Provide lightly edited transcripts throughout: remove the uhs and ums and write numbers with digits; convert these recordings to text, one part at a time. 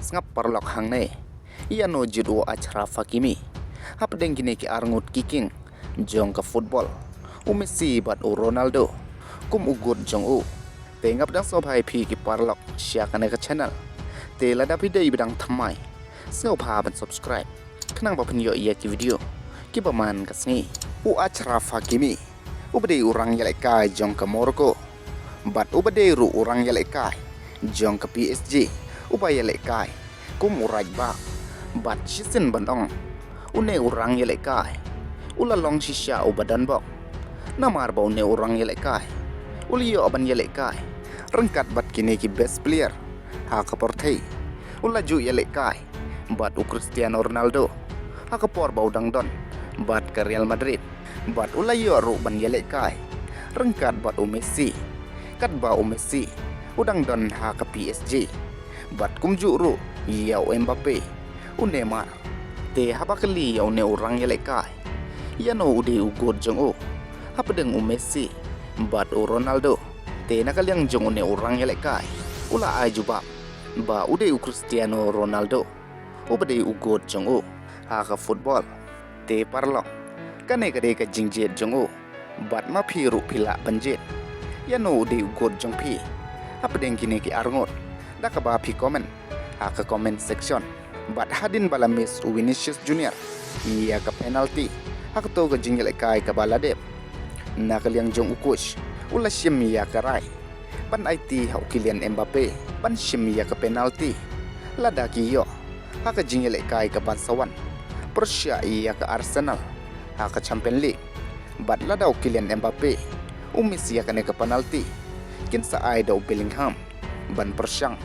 Ngap parlok hangne Iano jied Hakimi hapdeng kine ki arngut kiking jong ke football Messi bat Ronaldo kum ugut jong te ngap dang sob hai pi ki parlok siakane ke channel te lada pidai bidang thamai sngau pha ban subscribe kenang ba penyo iya ki video ki baman kasni Hakimi ubade urang yalai kai jong ke Morocco bat ubade ru urang yalai kai jong ke PSG ubay yalai kai kum urai ba bat sisen bandong une urang yalai kai ulalong shisha ubadan bok namar ba une urang yalai kai uliyo aban yalai kai rengkat bat kini ki best player ha kaporthei ulaju yalai kai bat Cristiano Ronaldo ha kapor ba udang don bat ke Real Madrid bat ulayo ru ban yalai kai rengkat bat Messi kat ba Messi udang don ha ke PSG bat kumju ru yau Mbappe Neymar te habakali yau ne orang yalai kai Iano ude ugot jong hapdeng Messi bat Ronaldo te nakalyang jong ne orang yalai kai ula ajuba ba ude Cristiano Ronaldo ubade ugot jong ha ka football te parlok kane kade ka jied jong bat ma phiru phila banjet Iano ude ugot jong phi hapdeng kine ki arngot dakaba phi comment ha ka comment section bat hadin balamis Vinicius Junior ia ka penalty hak to ga jingle kai ka baladep nakalyang jong ukush ula sim ia ka rai pan IT hau Kylian Mbappe pan sim ia ka penalty lada ki yo hak jingle kai ka Barcelona Persia ia ka Arsenal hak Champions League bat lada Kylian Mbappe Messi ia ka ne ka penalty kin sa ai do Bellingham ban persyang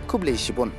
kublai shibun